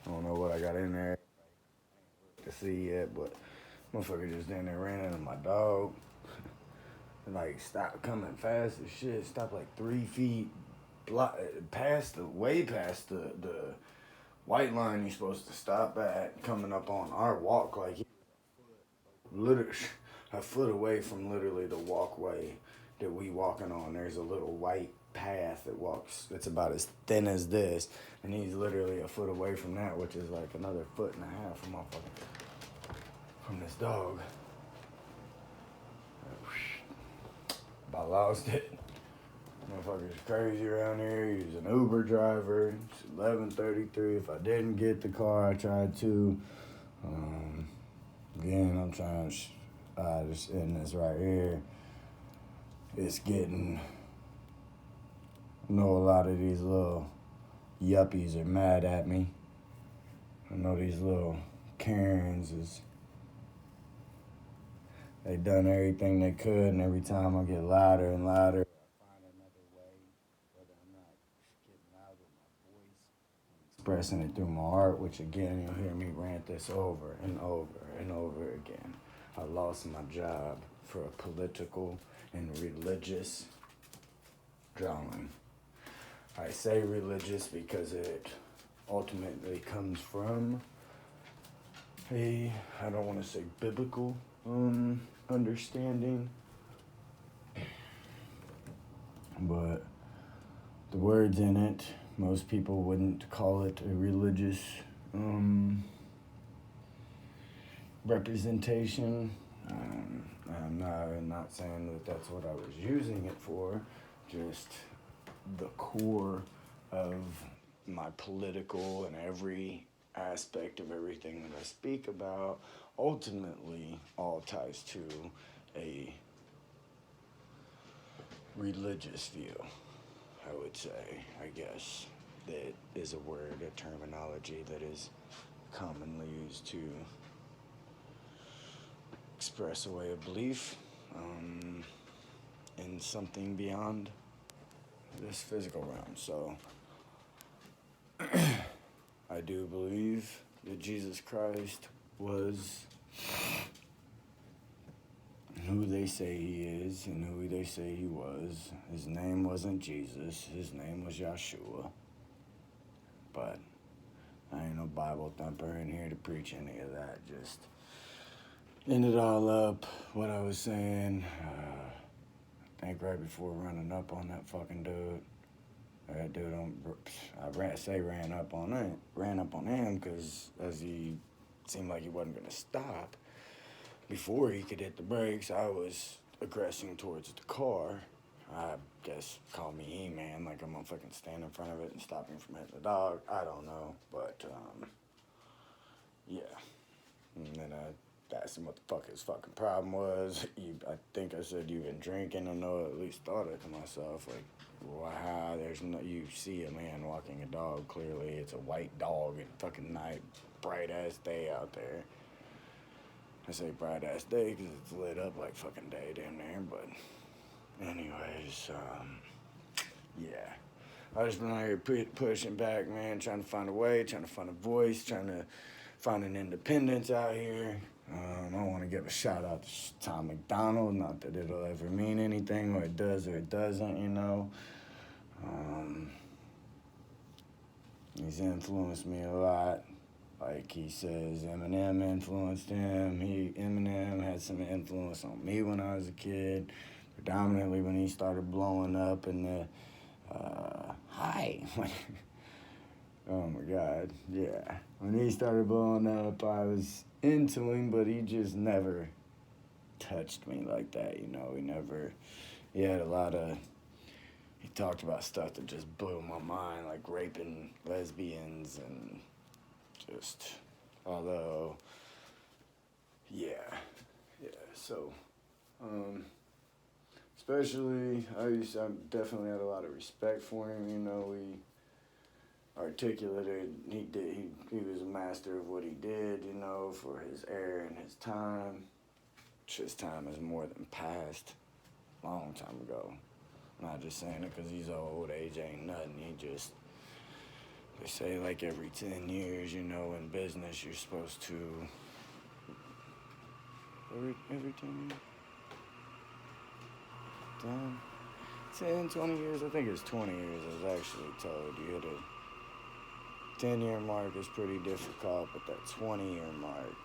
I don't know what I got in there to see yet, but motherfucker just in there ran into my dog. And like stopped coming fast as shit. Stopped like 3 feet past way past the white line you're supposed to stop at coming up on our walk. Like he literally a foot away from literally the walkway that we walking on. There's a little white path that walks. It's about as thin as this, and he's literally a foot away from that, which is like another foot and a half from this dog. I lost it. Motherfucker's crazy around here. He's an Uber driver. It's 11:33. If I didn't get the car, I tried to. Um, Again, I'm trying to just end this right here. It's getting. I know a lot of these little yuppies are mad at me. I know these little Karens is. They done everything they could, and every time I get louder and louder, I find another way, whether I'm not getting loud with my voice, expressing it through my art, which again, you'll hear me rant this over and over and over again. I lost my job for a political and religious drawing. I say religious because it ultimately comes from I don't want to say biblical understanding, but the words in it, most people wouldn't call it a religious representation. I'm not saying that that's what I was using it for, just the core of my political and every aspect of everything that I speak about ultimately all ties to a religious view, I would say. I guess that is a word, a terminology that is commonly used to express a way of belief in something beyond this physical realm. So I do believe that Jesus Christ was who they say he is and who they say he was. His name wasn't Jesus, his name was Yeshua. But I ain't no Bible thumper in here to preach any of that. Just end it all up, what I was saying. I think right before running up on that fucking dude. That dude, ran up on him because as he seemed like he wasn't gonna stop. Before he could hit the brakes, I was aggressing towards the car. I guess call me He-Man, like I'm gonna fucking stand in front of it and stop him from hitting the dog. I don't know, but yeah. And then I asked him what the fuck his fucking problem was. I think I said you've been drinking. I know, at least thought it to myself, like, wow, there's no, you see a man walking a dog, clearly it's a white dog at fucking night, bright ass day out there. I say bright ass day because it's lit up like fucking day down there, but anyways, yeah. I just been out here pushing back, man, trying to find a way, trying to find a voice, trying to find an independence out here. I want to give a shout out to Tom McDonald, not that it'll ever mean anything, or it does or it doesn't, you know. He's influenced me a lot. Like he says, Eminem influenced him. Eminem had some influence on me when I was a kid, predominantly when he started blowing up in the hi. Oh my God, yeah. When he started blowing up, I was into him, but he just never touched me like that, you know. He had a lot of, he talked about stuff that just blew my mind, like raping lesbians and just, although, yeah, so, especially, I definitely had a lot of respect for him, you know. He articulated, he was a master of what he did, you know, for his era and his time. His time is more than past, long time ago. I'm not just saying it because he's old, age ain't nothing. They say like every 10 years, you know, in business, you're supposed to. Every 10 years? 10, 20 years? I think it's 20 years, I was actually told. You hit a 10-year mark is pretty difficult, but that 20-year mark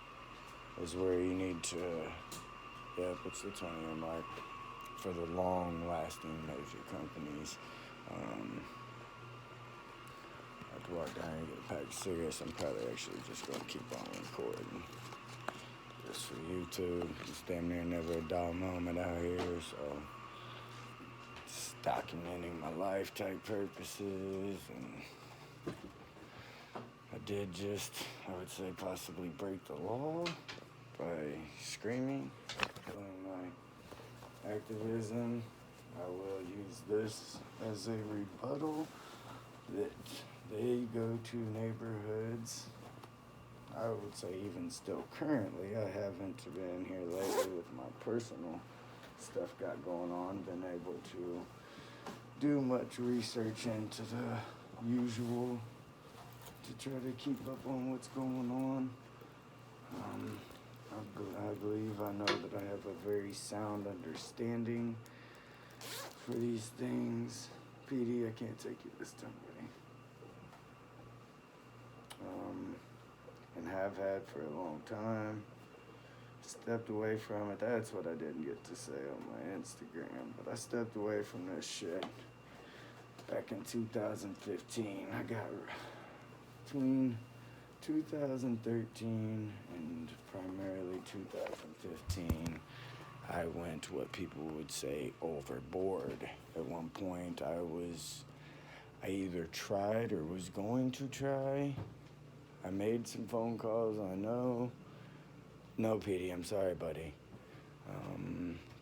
is where you need to. Yep, it's the 20-year mark for the long-lasting major companies. I have to walk down and get a pack of cigarettes. I'm probably actually just going to keep on recording. Just for YouTube. It's damn near never a dull moment out here, so just documenting my life type purposes. And I did just, I would say, possibly break the law by screaming, killing my activism. I will use this as a rebuttal that they go to neighborhoods. I would say even still currently, I haven't been here lately with my personal stuff got going on, been able to do much research into the usual to try to keep up on what's going on. I believe I know that I have a very sound understanding for these things. PD, I can't take you this time, buddy. And have had for a long time. Stepped away from it. That's what I didn't get to say on my Instagram, but I stepped away from this shit back in 2015. I got between 2013 and primarily 2015, I went what people would say overboard. At one point, I either tried or was going to try. I made some phone calls, I know. No, PD, I'm sorry, buddy.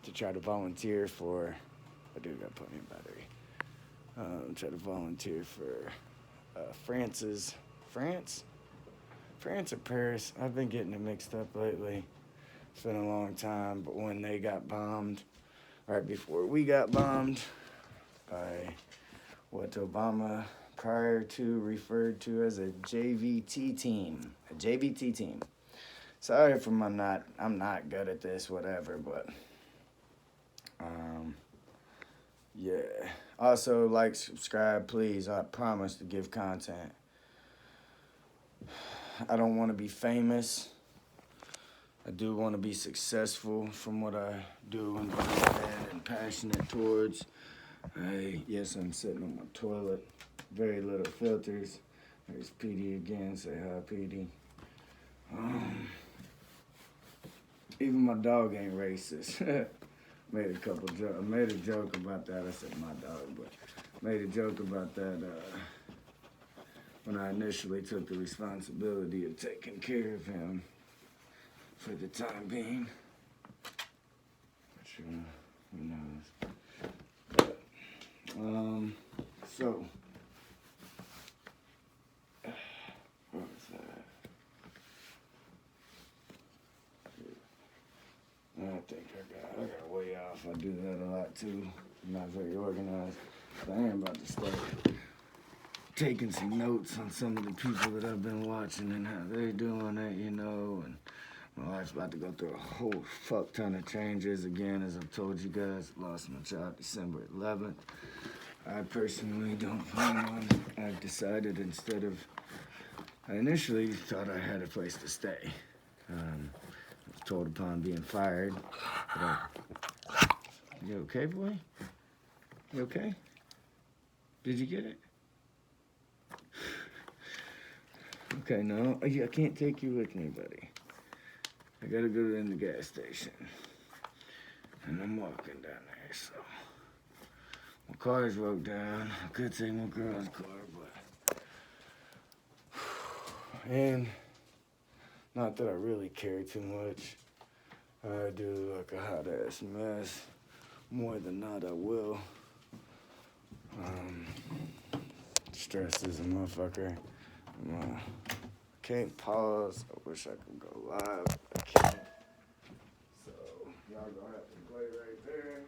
To try to volunteer for, I do got plenty of battery. Try to volunteer for France or Paris? I've been getting it mixed up lately. It's been a long time, but when they got bombed, right before we got bombed by what Obama prior to referred to as a JVT team. A JVT team. Sorry if I'm not good at this, whatever, but yeah. Also, like, subscribe, please. I promise to give content. I don't want to be famous. I do want to be successful from what I do and believe in and passionate towards. Yes, I'm sitting on my toilet. Very little filters. There's PD again. Say hi, PD. Even my dog ain't racist. Made a couple jokes. I made a joke about that. I said my dog, but made a joke about that when I initially took the responsibility of taking care of him for the time being. Which, who knows? But, so, what was that? I think I got way off. I do that a lot too. I'm not very organized. But I am about to start taking some notes on some of the people that I've been watching and how they're doing it, you know. And my life's about to go through a whole fuck ton of changes again, as I've told you guys. Lost my job December 11th. I personally don't plan on. I've decided instead of. I initially thought I had a place to stay. I was told upon being fired. You okay, boy? You okay? Did you get it? Okay, no, I can't take you with me, buddy. I gotta go to the gas station. And I'm walking down there, so. My car's broke down. I could take my girl's car, but. And not that I really care too much. I do like a hot ass mess. More than not, I will. Stress is a motherfucker. Can't pause. I wish I could go live. I can't. So, y'all gonna have to play right there.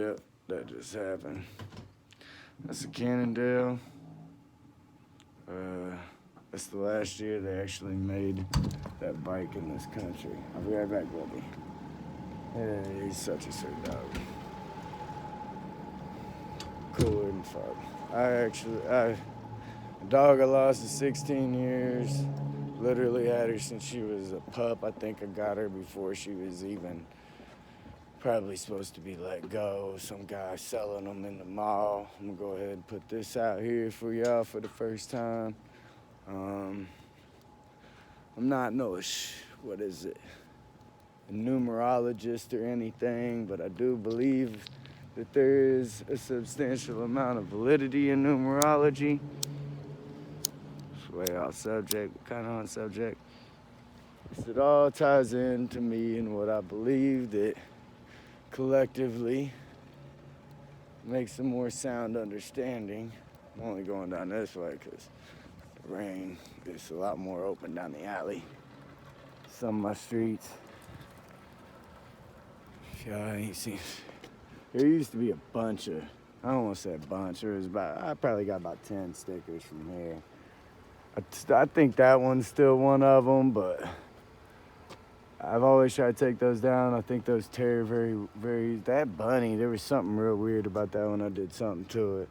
Yep, that just happened. That's a Cannondale. That's the last year they actually made that bike in this country. I'll be right back, Bubby. Hey, he's such a sweet dog. Cooler than fuck. A dog I lost at 16 years. Literally had her since she was a pup. I think I got her before she was even probably supposed to be let go. Some guy selling them in the mall. I'm gonna go ahead and put this out here for y'all for the first time. I'm not what is it, a numerologist or anything, but I do believe that there is a substantial amount of validity in numerology. It's way off subject, kind of on subject. It all ties in to me and what I believe that collectively makes a more sound understanding. I'm only going down this way because the rain is a lot more open down the alley. Some of my streets. Yeah, I ain't seen. There used to be a bunch of, I don't want to say a bunch, I probably got about 10 stickers from here. I think that one's still one of them, but I've always tried to take those down. I think those tear that bunny, there was something real weird about that one. I did something to it.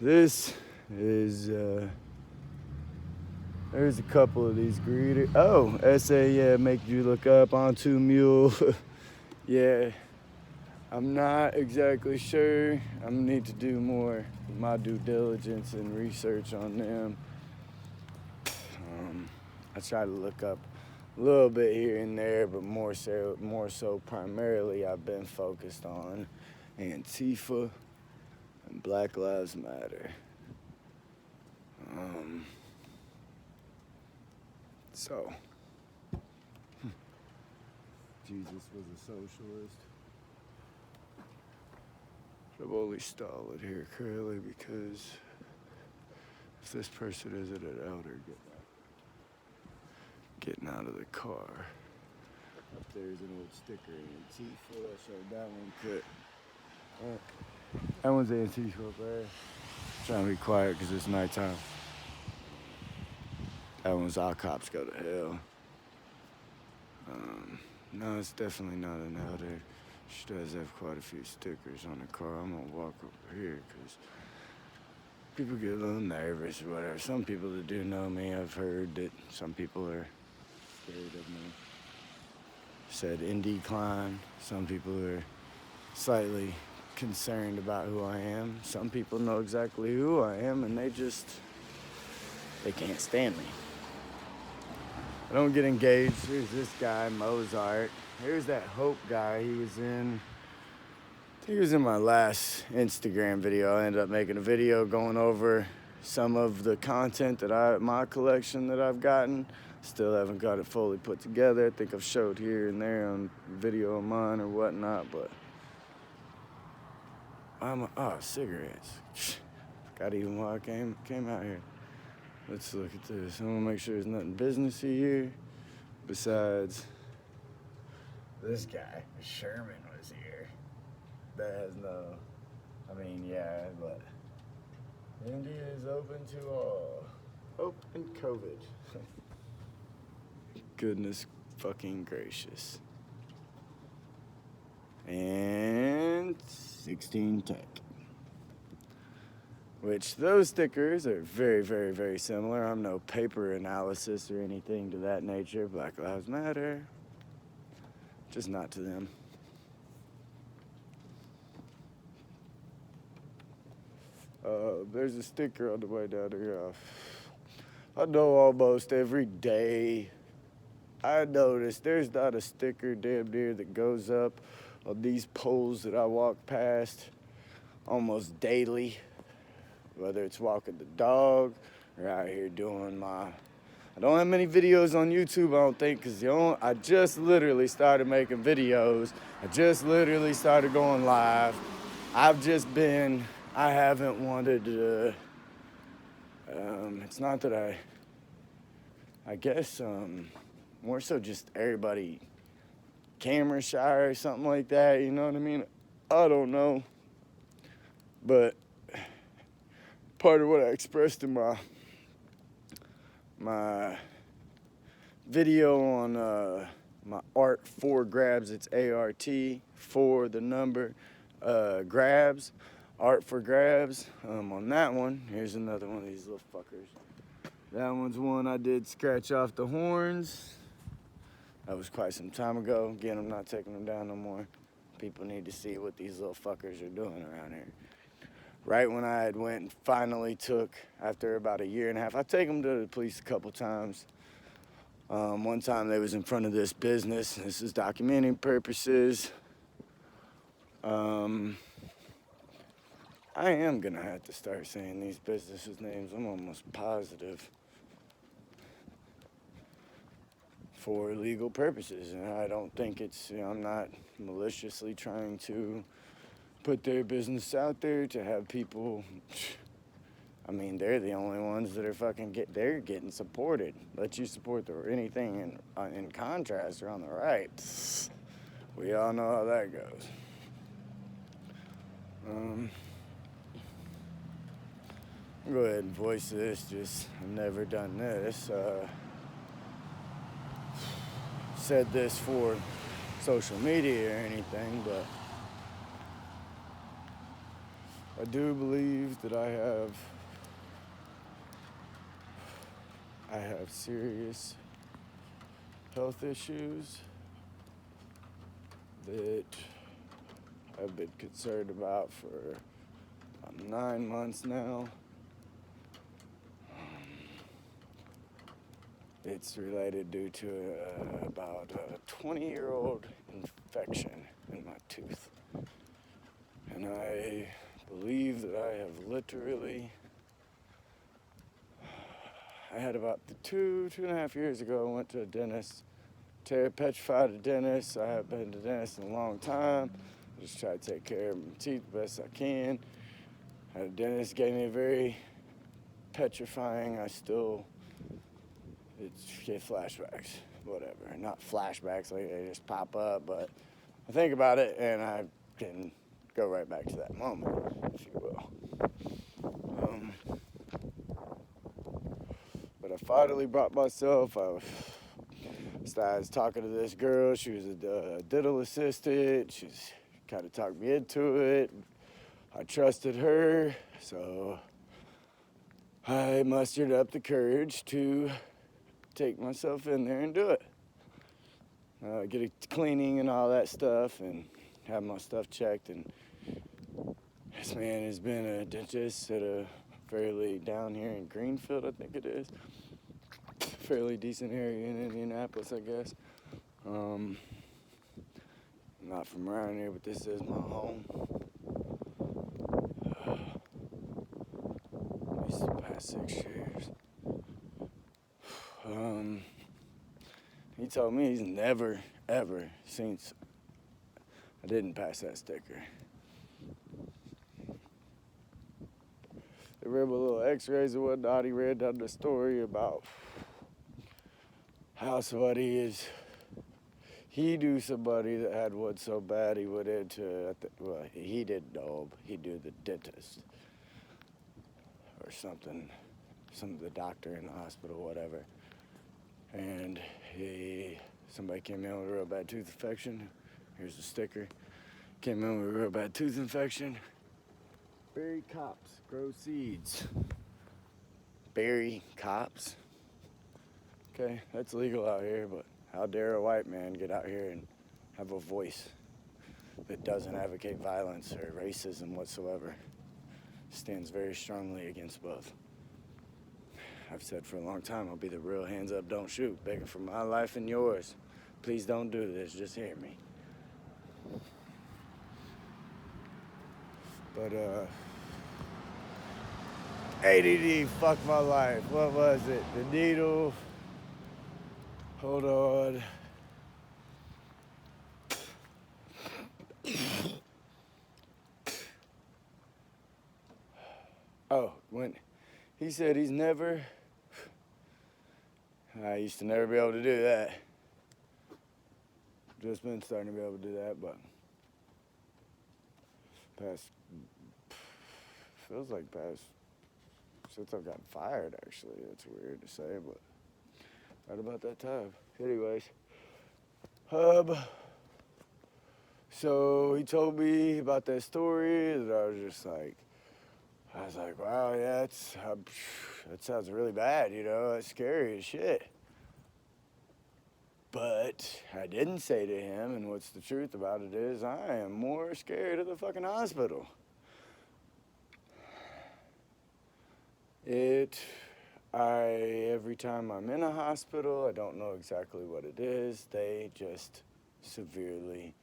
This is, there's a couple of these greeters. Oh, yeah, make you look up onto mule. Yeah, I'm not exactly sure. I'm gonna need to do more of my due diligence and research on them. I try to look up a little bit here and there, but more so primarily I've been focused on Antifa and Black Lives Matter. So, Jesus was a socialist. I've only stalled it here currently because if this person isn't an elder, getting out of the car. Up there's an old sticker in Antifa. I showed that one cut. That one's Antifa up there. Trying to be quiet because it's nighttime. That one's All Cops Go to Hell. No, it's definitely not an elder. She does have quite a few stickers on the car. I'm gonna walk over here because people get a little nervous or whatever. Some people that do know me, I've heard that some people are scared of me. Said in decline. Some people are slightly concerned about who I am. Some people know exactly who I am and they can't stand me. I don't get engaged. Here's this guy, Mozart. Here's that Hope guy. He was in my last Instagram video. I ended up making a video going over some of the content my collection that I've gotten. Still haven't got it fully put together. I think I've showed here and there on video of mine or whatnot, but cigarettes. Forgot even why I came out here. Let's look at this. I want to make sure there's nothing businessy here. Besides, this guy, Sherman, was here. That has but India is open to all. Open COVID. Goodness fucking gracious. And 16 Tech. Which those stickers are very, very, very similar. I'm no paper analysis or anything to that nature. Black Lives Matter. Just not to them. There's a sticker on the way down here. I know almost every day I notice there's not a sticker damn near that goes up on these poles that I walk past almost daily. Whether it's walking the dog or out here doing I don't have many videos on YouTube, I don't think, because I just literally started making videos. I just literally started going live. I haven't wanted to, it's not that I guess, more so just everybody camera shy or something like that, you know what I mean? I don't know. But part of what I expressed in my video on my art for grabs, it's ART for the number grabs, art for grabs. On that one, here's another one of these little fuckers. That one's one I did scratch off the horns. That was quite some time ago. Again, I'm not taking them down no more. People need to see what these little fuckers are doing around here. Right when I had went and finally took, after about a year and a half, I take them to the police a couple times. One time they was in front of this business. This is documenting purposes. I am gonna have to start saying these businesses' names. I'm almost positive. For legal purposes, and I don't think it's, I'm not maliciously trying to put their business out there to have people, I mean, they're the only ones that are they're getting supported. Let you support anything in contrast or on the right. We all know how that goes. I'll go ahead and voice this, I've never done this. Said this for social media or anything, but I do believe that I have serious health issues that I've been concerned about for about 9 months now. It's related due to about a 20-year-old infection in my tooth. And I believe that I have literally, I had about 2.5 years ago, I went to a dentist, petrified a dentist. I haven't been to a dentist in a long time. I just try to take care of my teeth the best I can. A dentist gave me a very petrifying, it's get flashbacks, whatever. Not flashbacks, like they just pop up, but I think about it and I can go right back to that moment, if you will. But I finally brought myself, I was talking to this girl. She was a dental assistant. She's kind of talked me into it. I trusted her, so I mustered up the courage to take myself in there and do it. Get a cleaning and all that stuff and have my stuff checked. And this man has been a dentist at a fairly down here in Greenfield, I think it is. Fairly decent area in Indianapolis, I guess. Not from around here, but this is my home. At least the past 6 years. He told me he's never, ever, since I didn't pass that sticker. They read my little x-rays and whatnot. He read down the story about how he knew somebody that had one so bad he went into, he didn't know him, he knew the dentist or something, the doctor in the hospital, whatever. And somebody came in with a real bad tooth infection. Here's the sticker. Came in with a real bad tooth infection. Bury cops, grow seeds. Bury cops. Okay, that's legal out here, but how dare a white man get out here and have a voice that doesn't advocate violence or racism whatsoever. Stands very strongly against both. I've said for a long time, I'll be the real hands up, don't shoot, begging for my life and yours. Please don't do this, just hear me. But, ADD fucked my life. What was it? The needle. Hold on. Oh, when he said he's never, I used to never be able to do that. Just been starting to be able to do that, but past, feels like past, since I've gotten fired, actually. It's weird to say, but right about that time. Anyways, um, so he told me about that story, and I was like, wow, yeah, that sounds really bad, you know, that's scary as shit. But I didn't say to him, and what's the truth about it is, I am more scared of the fucking hospital. Every time I'm in a hospital, I don't know exactly what it is, they just severely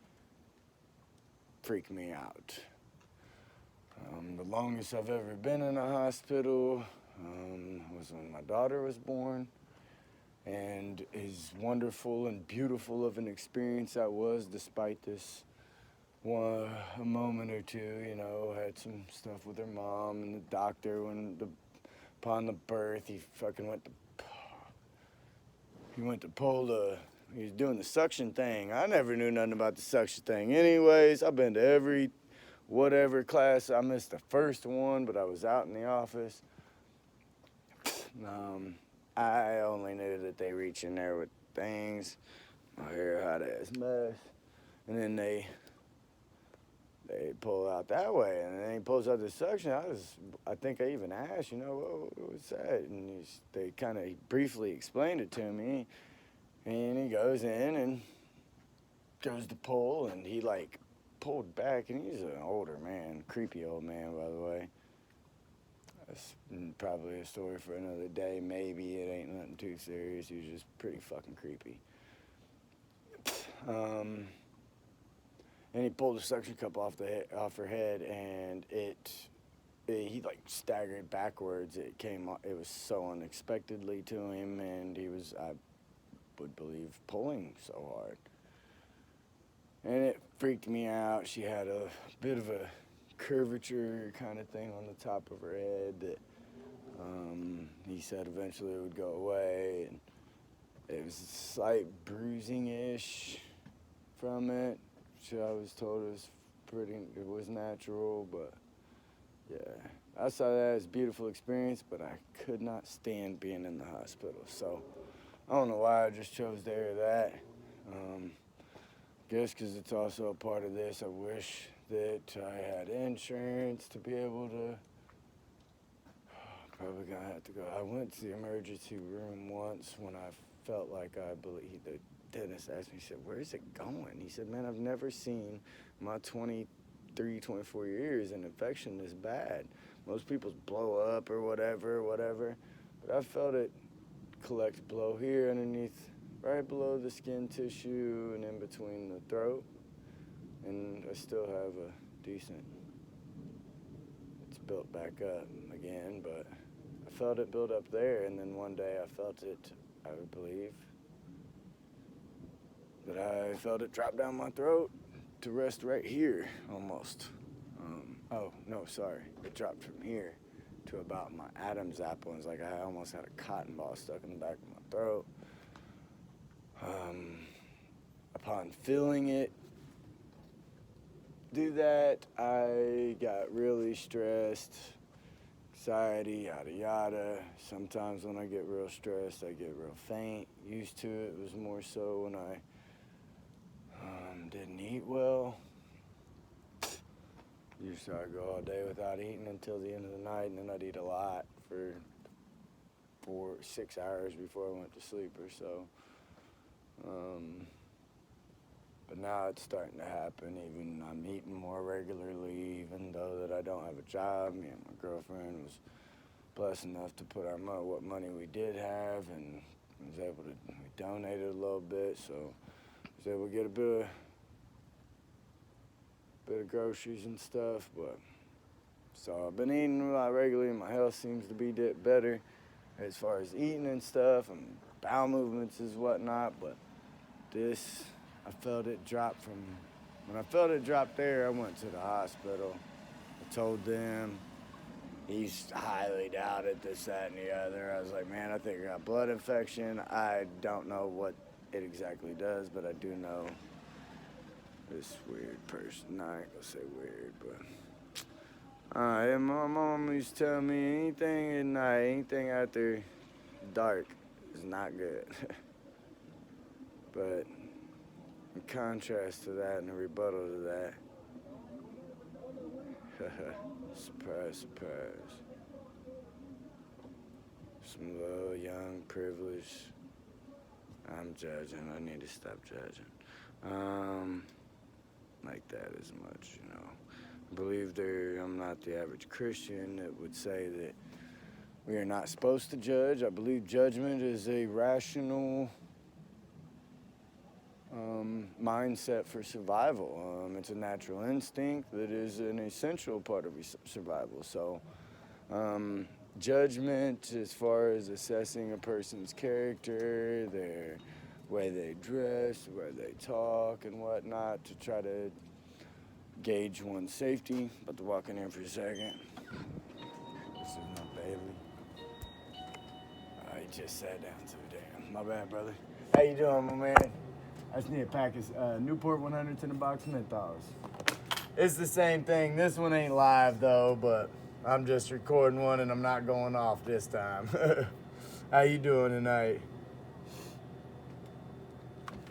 freak me out. The longest I've ever been in a hospital was when my daughter was born. And as wonderful and beautiful of an experience that was, despite this a moment or two, you know, had some stuff with her mom and the doctor upon the birth, he went to he was doing the suction thing. I never knew nothing about the suction thing. Anyways, I've been to every whatever class. I missed the first one, but I was out in the office. I only knew that they reach in there with things. My hair hot ass mess. And then they pull out that way, and then he pulls out the suction. I think I even asked, you know, what's that? And they kind of briefly explained it to me. And he goes in and goes to pull, and he like pulled back, and he's an older man, creepy old man, by the way. That's probably a story for another day. Maybe it ain't nothing too serious. He was just pretty fucking creepy. And he pulled the suction cup off her head, and he like staggered backwards. It was so unexpectedly to him, and he was, I would believe, pulling so hard. And it freaked me out. She had a bit of a curvature kind of thing on the top of her head that he said eventually it would go away, and it was a slight bruising-ish from it, which I was told it was natural, but yeah. Outside of that, it's a beautiful experience, but I could not stand being in the hospital, so I don't know why I just chose to air that. Guess because it's also a part of this. I wish that I had insurance to be able to. Probably gonna have to go. I went to the emergency room once when I felt like I believe the dentist asked me, he said, where's it going? He said, man, I've never seen my 23, 24 years an infection this bad. Most people's blow up or whatever. But I felt it collect below here underneath, right below the skin tissue and in between the throat. And I still have a decent, it's built back up again, but I felt it build up there, and then one day I felt it, I would believe, that I felt it drop down my throat to rest right here, almost. Oh, no, sorry. It dropped from here to about my Adam's apple, and it's like I almost had a cotton ball stuck in the back of my throat. Upon feeling it do that, I got really stressed, anxiety, yada yada. Sometimes when I get real stressed, I get real faint. Used to it was more so when I didn't eat well. Usually I'd go all day without eating until the end of the night, and then I'd eat a lot for 6 hours before I went to sleep or so. But now it's starting to happen. Even I'm eating more regularly, even though that I don't have a job. Me and my girlfriend was blessed enough to put what money we did have, and was able to, we donated a little bit, so I was able to get a bit of groceries and stuff. But so I've been eating a lot regularly, and my health seems to be better as far as eating and stuff, and bowel movements and whatnot. But I felt it drop when I felt it drop there, I went to the hospital. I told them, he's highly doubted this, that, and the other. I was like, man, I think I got blood infection. I don't know what it exactly does, but I do know this weird person. I ain't gonna say weird, but Yeah, my mom used to tell me anything at night, anything after dark is not good. But in contrast to that and a rebuttal to that, surprise, surprise. Some little young privilege. I'm judging. I need to stop judging. Like that as much, you know. I believe I'm not the average Christian that would say that we are not supposed to judge. I believe judgment is a rational mindset for survival. It's a natural instinct that is an essential part of survival. So, judgment as far as assessing a person's character, their way they dress, the way they talk, and whatnot to try to gauge one's safety. About to walk in here for a second. This is my baby. He just sat down too, damn. My bad, brother. How you doing, my man? I just need a pack of Newport 100s in a box of menthols. It's the same thing. This one ain't live, though, but I'm just recording one and I'm not going off this time. How you doing tonight?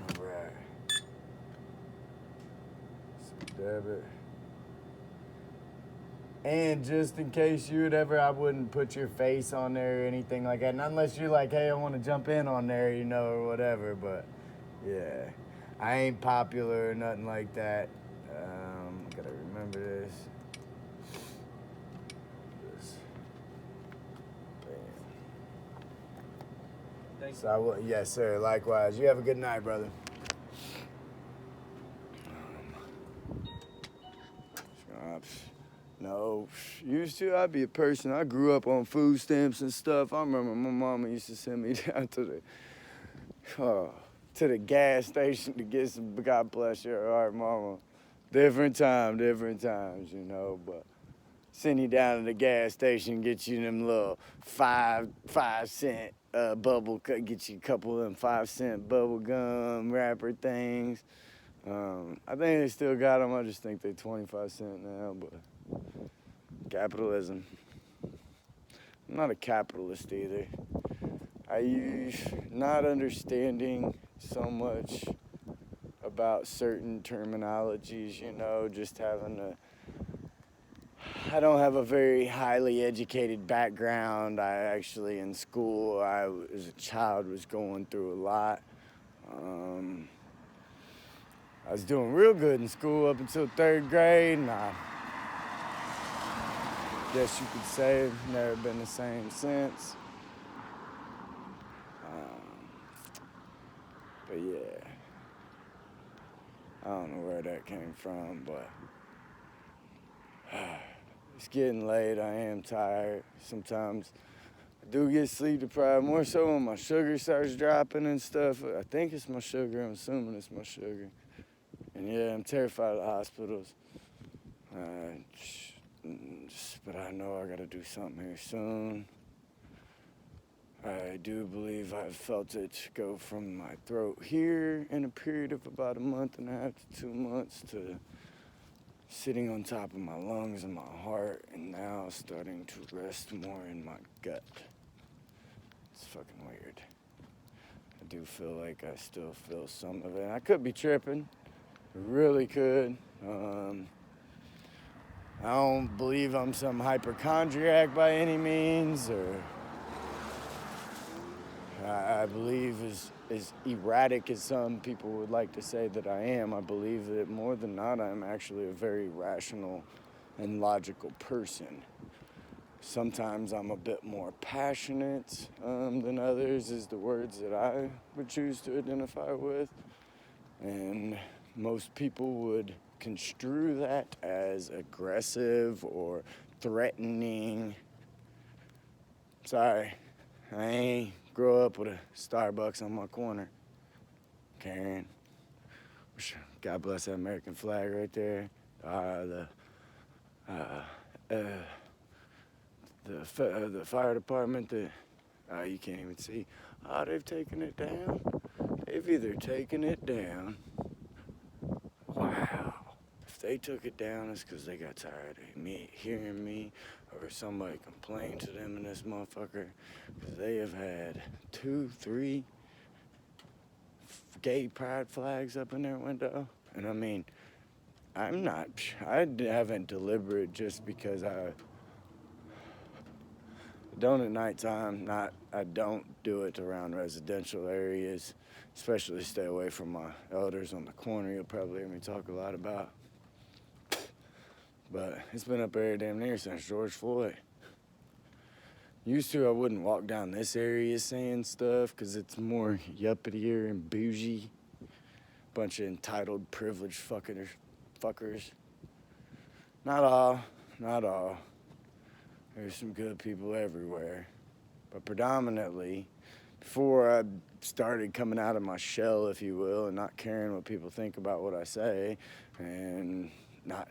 All right. So debit. And just in case you would ever, I wouldn't put your face on there or anything like that. And unless you're like, hey, I want to jump in on there, you know, or whatever. But, yeah. I ain't popular or nothing like that. Gotta remember this. Thanks. So yes, sir. Likewise. You have a good night, brother. No, used to. I'd be a person. I grew up on food stamps and stuff. I remember my mama used to send me down to the gas station to get some. God bless your heart, mama. Different times, you know. But send you down to the gas station, get you them little 5 cent bubble, get you a couple of them 5 cent bubble gum wrapper things. I think they still got them. I just think they're 25 cents now, but capitalism. I'm not a capitalist either. I use not understanding so much about certain terminologies, you know, just I don't have a very highly educated background. I actually, in school, as a child, was going through a lot. I was doing real good in school up until 3rd grade, and I guess you could say I've never been the same since. But yeah, I don't know where that came from, but it's getting late. I am tired. Sometimes I do get sleep deprived, more so when my sugar starts dropping and stuff. I think it's my sugar. I'm assuming it's my sugar. And yeah, I'm terrified of hospitals. But I know I gotta do something here soon. I do believe I've felt it go from my throat here in a period of about a month and a half to 2 months to sitting on top of my lungs and my heart, and now starting to rest more in my gut. It's fucking weird. I do feel like I still feel some of it. I could be tripping. I really could. I don't believe I'm some hypochondriac by any means, or I believe as erratic as some people would like to say that I am, I believe that more than not, I'm actually a very rational and logical person. Sometimes I'm a bit more passionate than others, is the words that I would choose to identify with. And most people would construe that as aggressive or threatening. Sorry, I ain't grow up with a Starbucks on my corner. Karen. God bless that American flag right there. The fire department that you can't even see. Oh, they've taken it down. They've either taken it down. Wow. If they took it down, it's because they got tired of me hearing me or somebody complain to them in this motherfucker. Because they have had 2, 3 gay pride flags up in their window. And I mean, I haven't deliberate just because I don't at nighttime. I don't do it around residential areas, especially stay away from my elders on the corner. You'll probably hear me talk a lot about. But it's been up there damn near since George Floyd. Used to, I wouldn't walk down this area saying stuff because it's more yuppitier and bougie. Bunch of entitled, privileged fuckers. Not all. There's some good people everywhere. But predominantly, before I started coming out of my shell, if you will, and not caring what people think about what I say, and not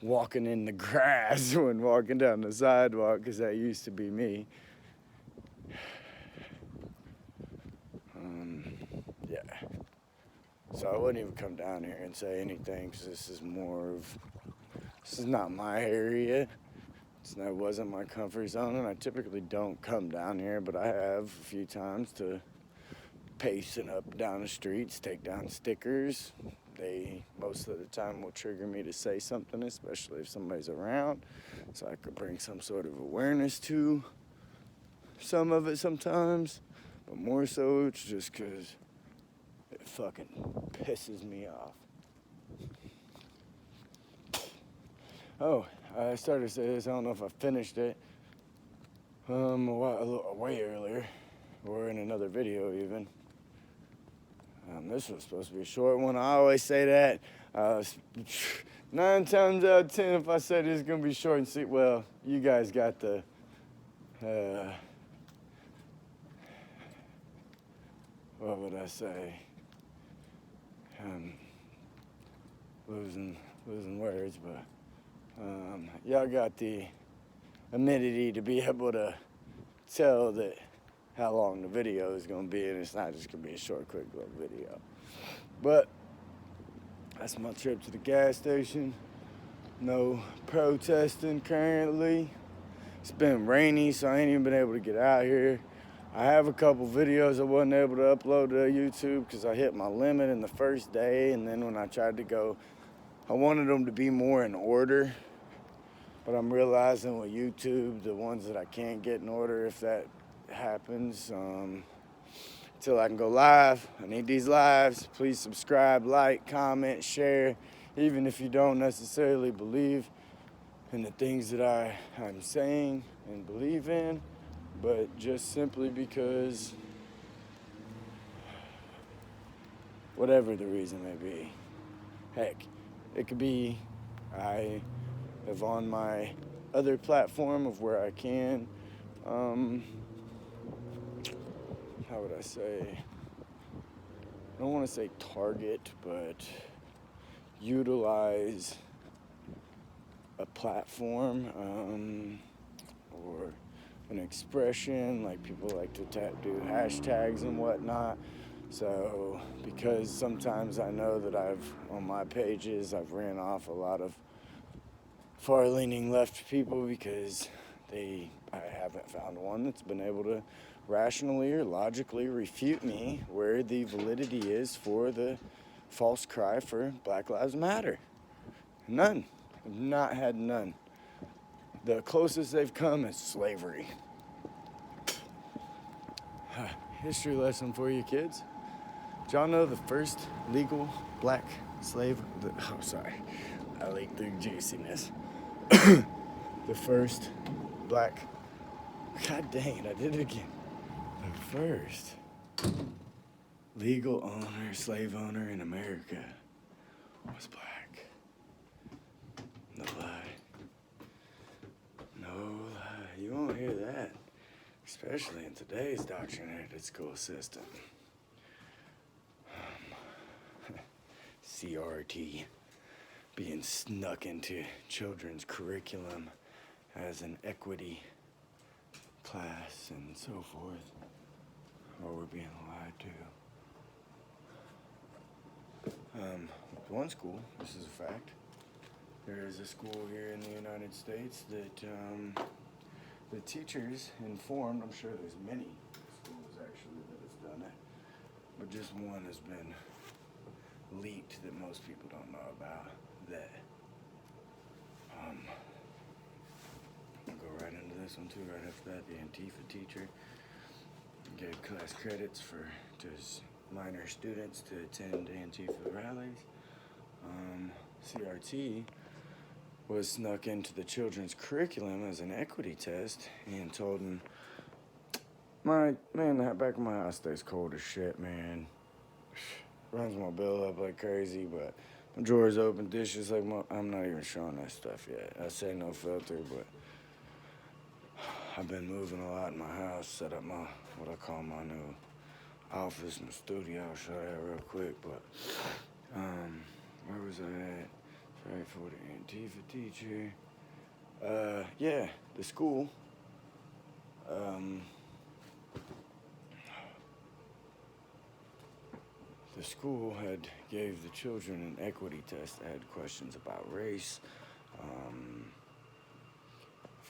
walking in the grass when walking down the sidewalk, because that used to be me. Yeah. So I wouldn't even come down here and say anything, because this is not my area. That wasn't my comfort zone, and I typically don't come down here, but I have a few times to pacing up down the streets, take down stickers. They, most of the time, will trigger me to say something, especially if somebody's around, so I could bring some sort of awareness to some of it sometimes, but more so it's just because it fucking pisses me off. Oh, I started to say this, I don't know if I finished it, way earlier, or in another video even. This was supposed to be a short one. I always say that. 9 times out of 10, if I say this is going to be short and sweet, well, you guys got the, what would I say? Losing words, but y'all got the amenity to be able to tell that how long the video is going to be, and it's not just going to be a short, quick little video. But that's my trip to the gas station. No protesting currently. It's been rainy, so I ain't even been able to get out here. I have a couple videos I wasn't able to upload to YouTube because I hit my limit in the first day, and then when I tried to go, I wanted them to be more in order. But I'm realizing with YouTube, the ones that I can't get in order, if that happens, until I can go live. I need these lives. Please subscribe, like, comment, share, even if you don't necessarily believe in the things that I'm saying and believe in, but just simply because whatever the reason may be. Heck, it could be I have on my other platform of where I can, how would I say, I don't want to say target, but utilize a platform or an expression, like people like to do hashtags and whatnot. So because sometimes I know that on my pages, I've ran off a lot of far-leaning left people because I haven't found one that's been able to rationally or logically refute me where the validity is for the false cry for Black Lives Matter. None. I've not had none. The closest they've come is slavery. History lesson for you kids. Did y'all know the first legal black slave, I leaked the juiciness. The first black, god dang it, I did it again. The first legal slave owner in America was black. No lie. No lie. You won't hear that, especially in today's indoctrinated school system. CRT being snuck into children's curriculum as an equity class and so forth. Or we're being lied to. One school, this is a fact, There is a school here in the United States that the teachers informed. I'm sure there's many schools actually that has done it, but just one has been leaked that most people don't know about. That I'll go right into this one too. Right after that, the Antifa teacher gave class credits to his minor students to attend Antifa rallies. CRT was snuck into the children's curriculum as an equity test and told them, that back of my house stays cold as shit, man. Runs my bill up like crazy, but my drawers open, dishes like I'm not even showing that stuff yet. I say no filter, but I've been moving a lot in my house, set up what I call my new office, my studio. I'll show that real quick, but where was I at? Sorry for the Antifa teacher. Yeah, the school. The school had gave the children an equity test that had questions about race, if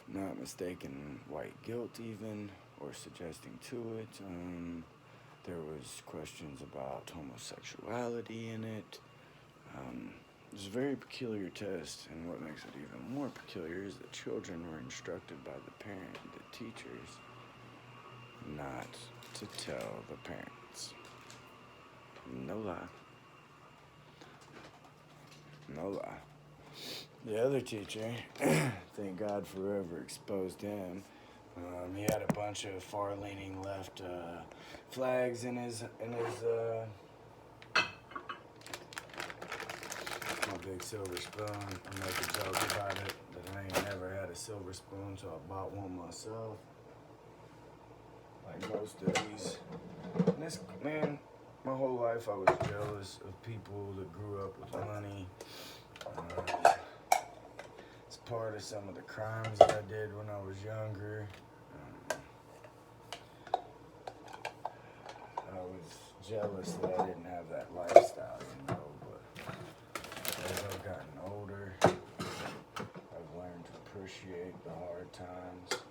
I'm not mistaken, white guilt even, or suggesting to it. There was questions about homosexuality in it. It was a very peculiar test, and what makes it even more peculiar is that children were instructed by the teachers, not to tell the parents. No lie. No lie. The other teacher, thank God forever exposed him. He had a bunch of far-leaning left flags in his my big silver spoon. I make a joke about it that I ain't never had a silver spoon, so I bought one myself. Like most of these. And this, man, my whole life I was jealous of people that grew up with money. It's part of some of the crimes that I did when I was younger. I was jealous that I didn't have that lifestyle, you know, but as I've gotten older, I've learned to appreciate the hard times.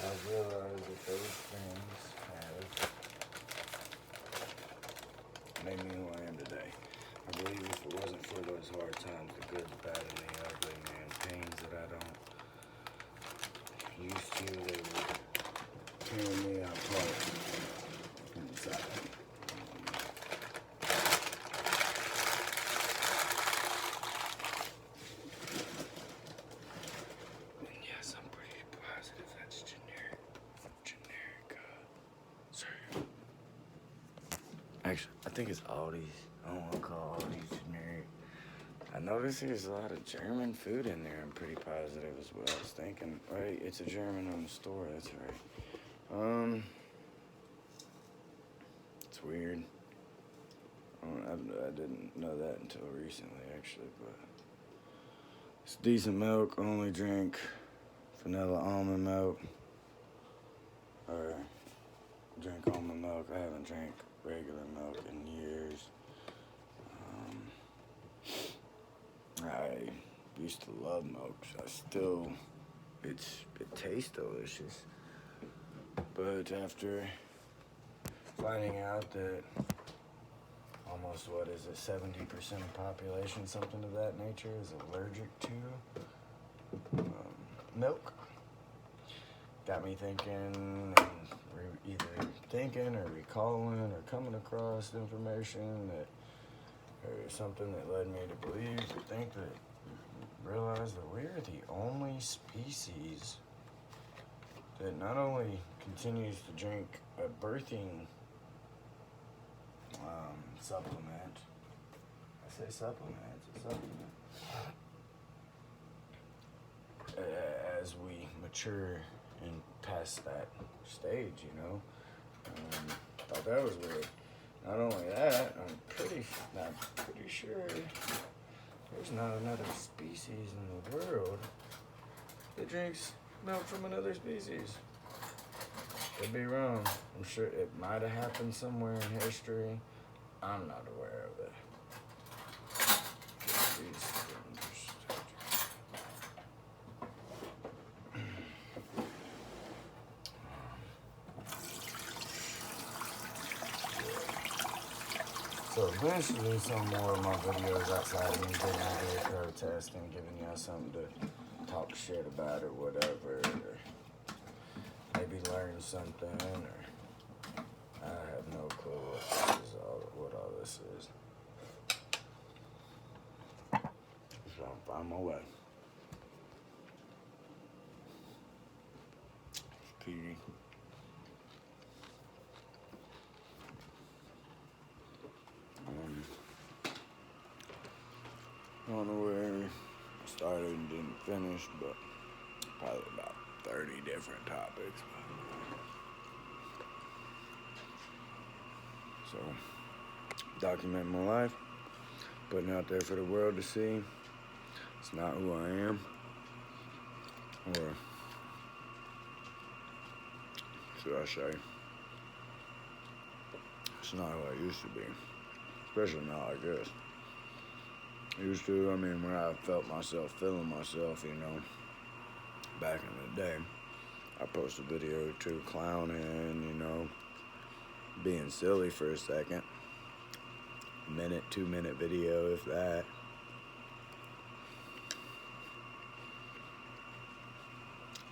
I've realized that those things have made me who I am today. I believe if it wasn't for those hard times, the good, the bad, and the ugly, man, pains that I don't used to, they would tear me apart inside. Yes, I'm pretty positive that's generic. Actually, I think it's Aldi's. I don't want to call Aldi's generic. I noticed there's a lot of German food in there. I'm pretty positive is what I was thinking. Right, it's a German-owned store. That's right. It's weird. I didn't know that until recently, actually. But it's decent milk. Only drink vanilla almond milk. Or drink almond milk. I haven't drank regular milk in years. I used to love milk. It tastes delicious. But after finding out that almost, 70% of the population, something of that nature, is allergic to milk, got me thinking, either thinking or recalling or coming across information that or something that led me to believe or think that realize that we're the only species that not only continues to drink a birthing supplement. I say supplement, it's a supplement. As we mature and past that stage, you know. Thought that was weird. Not only that, I'm pretty sure there's not another species in the world that drinks milk from another species. Could be wrong. I'm sure it might have happened somewhere in history. I'm not aware of it. So eventually some more of my videos outside of me getting out there protesting, giving y'all something to talk shit about or whatever, or maybe learn something, or I have no clue what all this is. So I'm on my way. Petey. I don't know where I started and didn't finish, but probably about 30 different topics. So, documenting my life, putting it out there for the world to see. It's not who I am, or should I say, it's not who I used to be, especially not like this. Used to, when I felt myself feeling myself, back in the day, I post a video or two clowning, being silly for a second. Minute, 2-minute video, if that.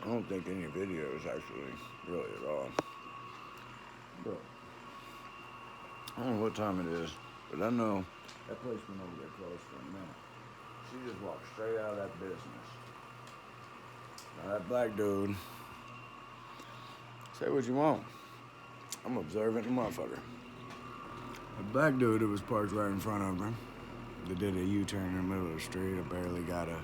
I don't think any videos actually really at all. But I don't know what time it is, but I know that place went over there closed for a minute. She just walked straight out of that business. Now that black dude, say what you want. I'm observant the motherfucker. The black dude that was parked right in front of her, that did a U-turn in the middle of the street, I barely got a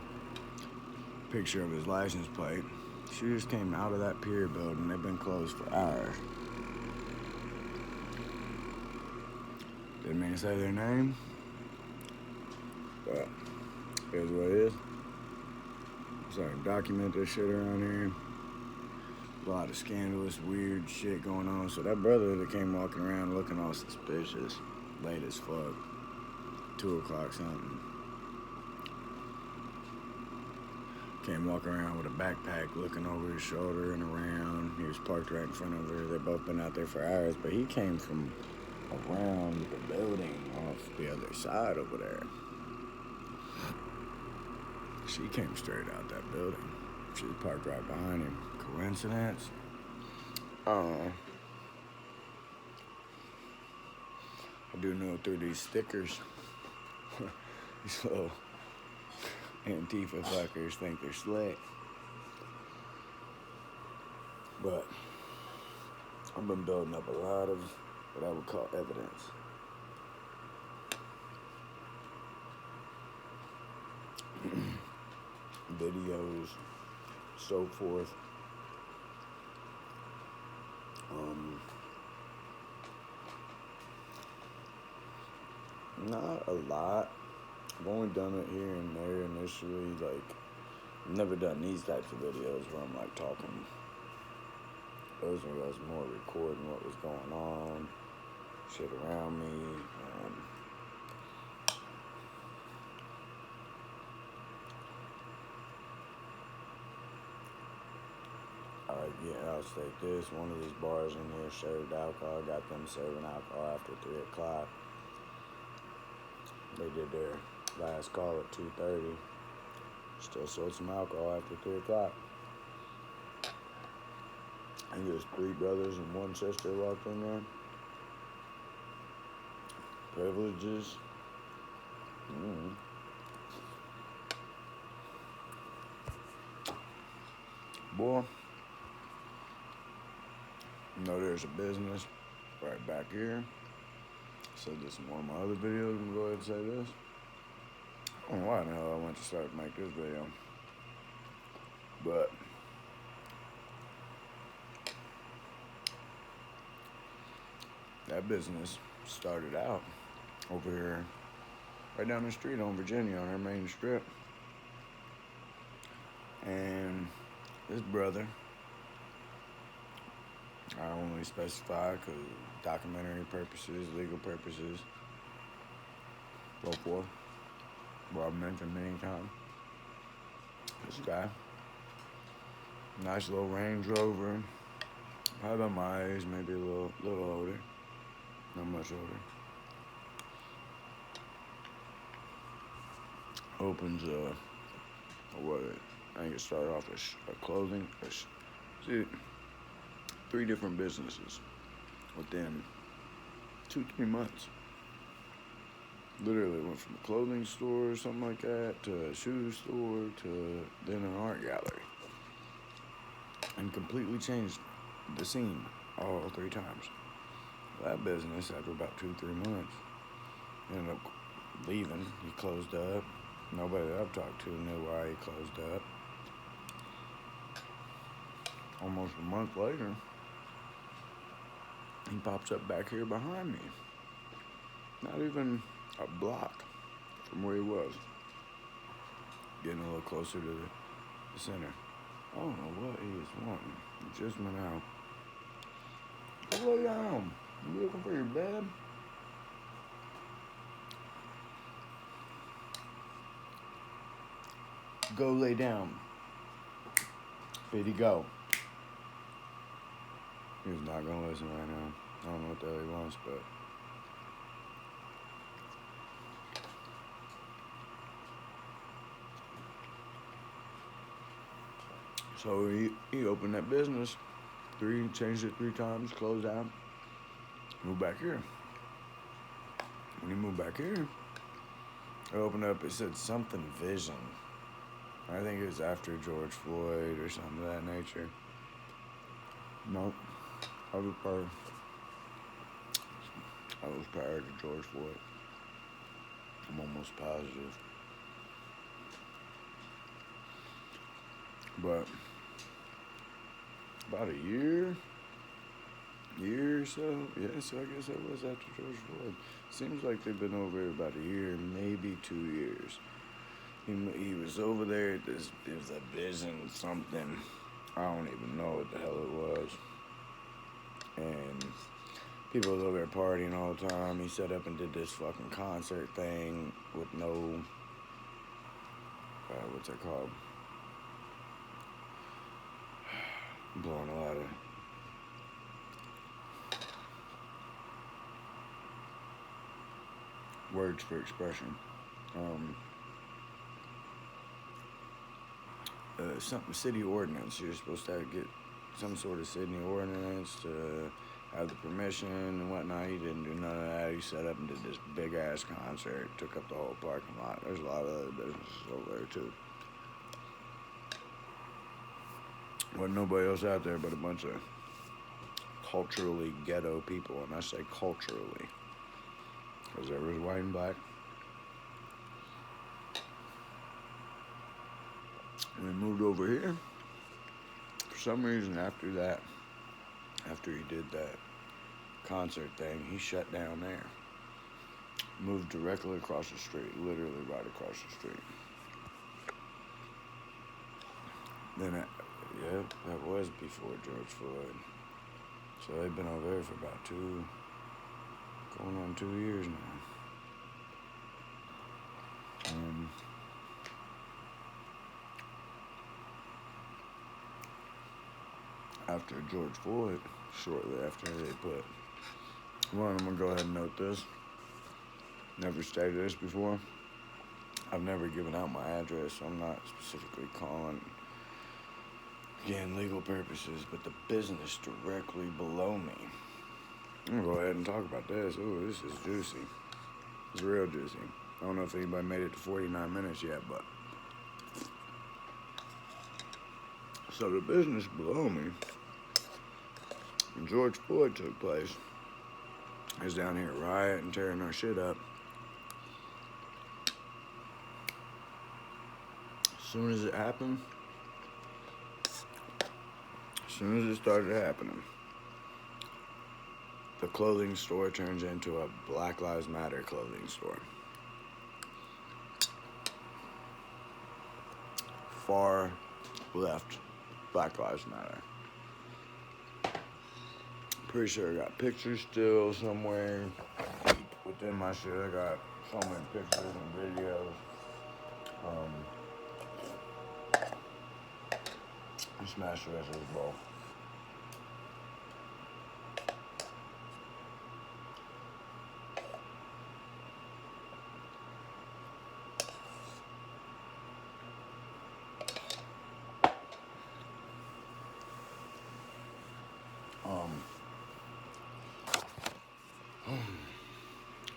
picture of his license plate. She just came out of that pier building. They've been closed for hours. Didn't mean to say their name, but here's what it is. So I can document this shit around here. A lot of scandalous, weird shit going on. So that brother that came walking around looking all suspicious, late as fuck, 2 o'clock something, came walking around with a backpack looking over his shoulder and around. He was parked right in front of her. They've both been out there for hours, but he came from around the building off the other side over there. She came straight out that building. She was parked right behind him. Coincidence? I do know through these stickers, these little Antifa fuckers think they're slick. But I've been building up a lot of what I would call evidence. Videos, so forth. Not a lot. I've only done it here and there initially. I've never done these types of videos where I'm talking. Those were I was more recording what was going on, shit around me. I'll state this. One of these bars in here served alcohol. Got them serving alcohol after 3 o'clock. They did their last call at 2:30. Still sold some alcohol after 3 o'clock. I think it was 3 brothers and 1 sister walked in there. Privileges. Boy, there's a business right back here. Said this in one of my other videos. I'm gonna go ahead and say this. I don't know why the hell I went to start to make this video. But that business started out over here, right down the street on Virginia on our main strip. And this brother, I only specify because documentary purposes, legal purposes, so forth. Well, I've mentioned many times. This guy, nice little Range Rover, probably about my age, maybe a little older, not much older. Opens I think it started off as clothing. See, 3 different businesses within 2-3 months. Literally went from a clothing store or something like that to a shoe store to then an art gallery, and completely changed the scene all 3 times. That business, after about 2-3 months, ended up leaving. He closed up. Nobody that I've talked to knew why he closed up. Almost a month later, he pops up back here behind me. Not even a block from where he was. Getting a little closer to the center. I don't know what he is wanting. He just went out. Go lay down. You looking for your bed? Go lay down. Where'd he go? He's not gonna listen right now. I don't know what the hell he wants, but so he opened that business, changed it 3 times, closed out, moved back here. When he moved back here, it opened up, it said something Vision. I think it was after George Floyd or something of that nature. Nope. I was prior to George Floyd. I'm almost positive. But about a year or so, yeah, so I guess that was after George Floyd. Seems like they've been over here about a year, maybe 2 years. He was over there at this, it was a Vision something. I don't even know what the hell it was. And people was over there partying all the time. He set up and did this fucking concert thing with no, what's that called? I'm blowing a lot of words for expression. Something city ordinance. You're supposed to get some sort of city ordinance to have the permission and whatnot. He didn't do none of that. He set up and did this big ass concert, took up the whole parking lot. There's a lot of other businesses over there too. Wasn't nobody else out there but a bunch of culturally ghetto people, and I say culturally because there was white and black. We moved over here. For some reason, after he did that concert thing, he shut down there. Moved directly across the street, literally right across the street. Then, that was before George Floyd. So they've been over there for about going on 2 years now. After George Floyd, shortly after, they put, I'm gonna go ahead and note this. Never stated this before. I've never given out my address, so I'm not specifically calling, again, legal purposes, but the business directly below me. I'm gonna go ahead and talk about this. Ooh, this is juicy. It's real juicy. I don't know if anybody made it to 49 minutes yet, but. So the business below me, when George Floyd took place, is down here rioting, tearing our shit up. As soon as it happened, as soon as it started happening, the clothing store turns into a Black Lives Matter clothing store. Far left Black Lives Matter. Pretty sure I got pictures still somewhere within my shit. I got so many pictures and videos. I smashed the rest of this bowl.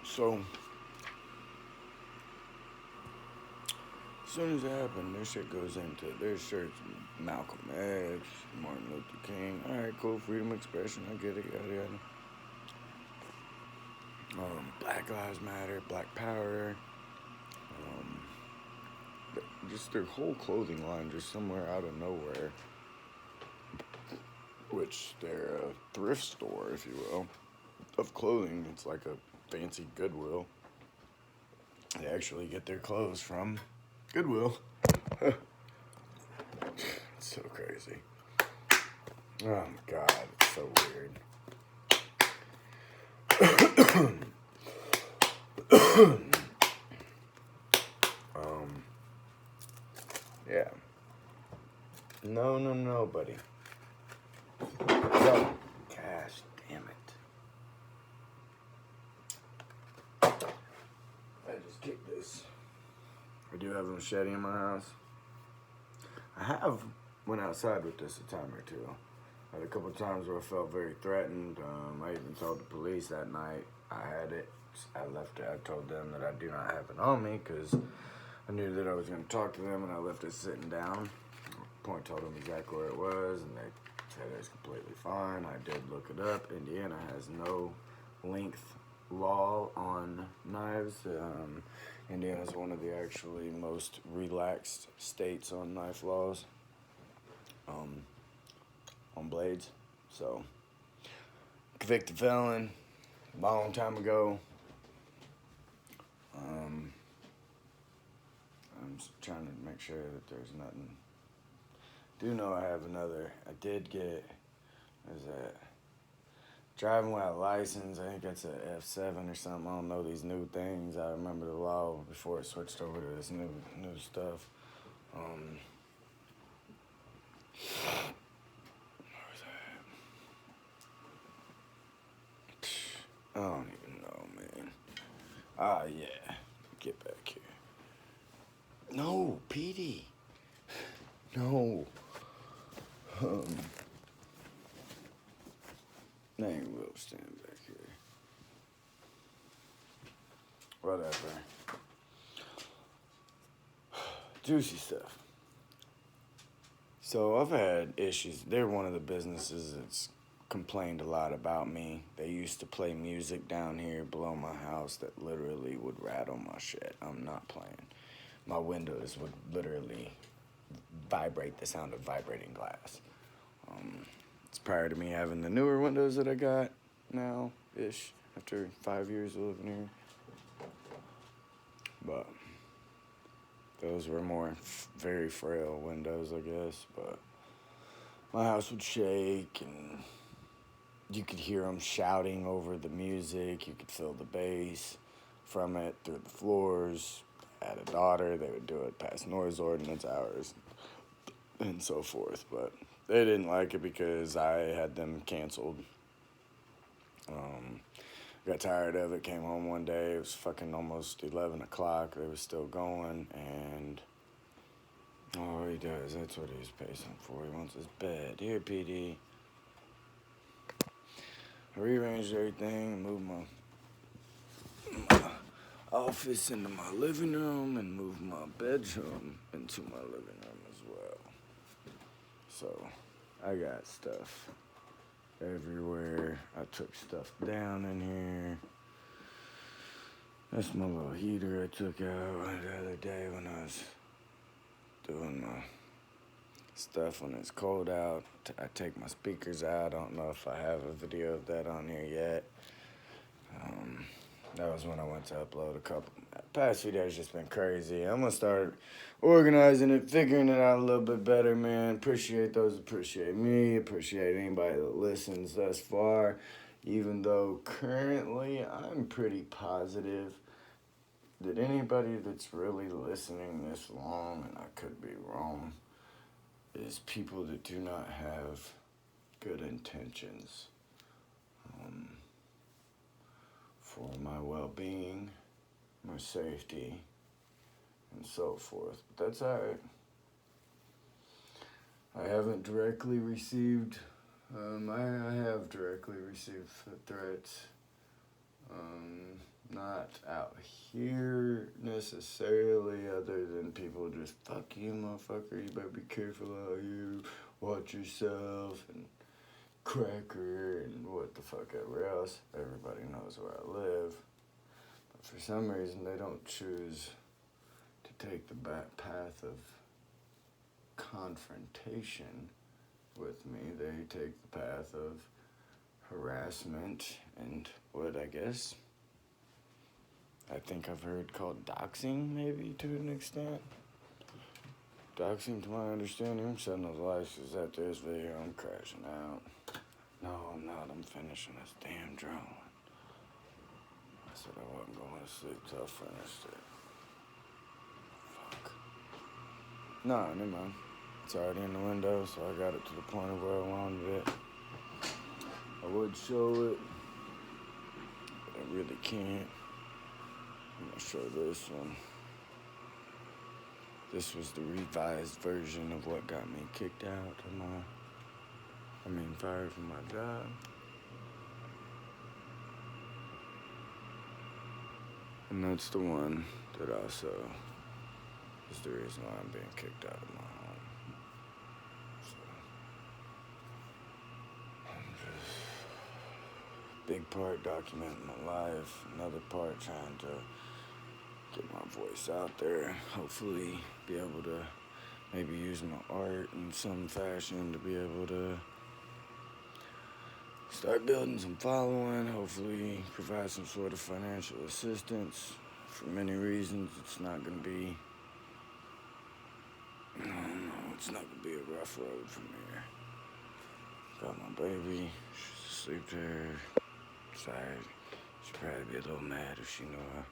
So, as soon as it happened, their shit goes into their shirts. Malcolm X, Martin Luther King. All right, cool, freedom of expression. I get it, yada yada. Black Lives Matter, Black Power. Just their whole clothing line, just somewhere out of nowhere. Which they're a thrift store, if you will, of clothing. It's like a fancy Goodwill. They actually get their clothes from Goodwill. It's so crazy. Oh my God, it's so weird. Yeah. No, buddy. No. Gosh, damn it. I just kicked this. I do have a machete in my house. I have went outside with this a time or two. I had a couple times where I felt very threatened. I even told the police that night I had it. I left it. I told them that I do not have it on me because I knew that I was going to talk to them, and I left it sitting down. Point told them exactly where it was, and they said it was completely fine. I did look it up. Indiana has no length law on knives. Indiana is one of the actually most relaxed states on knife laws, on blades. So, convicted felon, a long time ago. I'm just trying to make sure that there's nothing. Do know I have another. I did get, what is that? Driving without a license. I think that's a F7 or something. I don't know these new things. I remember the law before it switched over to this new stuff. Where was that? I don't even know, man. Ah, yeah. Get back here. No, PD. No. Name will stand back here. Whatever. Juicy stuff. So I've had issues. They're one of the businesses that's complained a lot about me. They used to play music down here below my house that literally would rattle my shit. I'm not playing. My windows would literally vibrate the sound of vibrating glass. It's prior to me having the newer windows that I got now-ish, after 5 years of living here. But those were more very frail windows, I guess. But my house would shake, and you could hear them shouting over the music. You could feel the bass from it through the floors. I had a daughter. They would do it past noise ordinance hours and so forth. But they didn't like it because I had them canceled. Got tired of it, came home one day. It was fucking almost 11 o'clock. They were still going, and all he does, that's what he's pacing for. He wants his bed. Here, PD. I rearranged everything, moved my office into my living room, and moved my bedroom into my living room as well. So, I got stuff everywhere. I took stuff down in here. That's my little heater I took out the other day when I was doing my stuff when it's cold out. I take my speakers out. I don't know if I have a video of that on here yet. That was when I went to upload a couple. Past few days just been crazy. I'm gonna start organizing it, figuring it out a little bit better, man. Appreciate those, appreciate me, appreciate anybody that listens thus far. Even though currently I'm pretty positive that anybody that's really listening this long, and I could be wrong, is people that do not have good intentions for my well-being, my safety, and so forth. But that's alright. I haven't directly received, I have directly received threats. Not out here necessarily, other than people just, fuck you, motherfucker, you better be careful out here, watch yourself, and cracker, and what the fuck ever else. Everybody knows where I live. But for some reason, they don't choose to take the back path of confrontation with me. They take the path of harassment and what I think I've heard called doxing, maybe, to an extent. Doxing, to my understanding. I'm setting those licenses after this video. I'm crashing out. No, I'm not. I'm finishing this damn drawing. I said I wasn't going to sleep till I finished it. Fuck. No, never mind. It's already in the window, so I got it to the point of where I wanted it. I would show it, but I really can't. I'm going to show this one. This was the revised version of what got me kicked out of fired from my job. And that's the one that also is the reason why I'm being kicked out of my home. So, I'm just, big part documenting my life, another part trying to get my voice out there, hopefully be able to maybe use my art in some fashion to be able to start building some following, hopefully provide some sort of financial assistance. For many reasons, it's not going to be, it's not going to be a rough road from here. Got my baby, she's asleep there, sorry. She'd probably be a little mad if she knew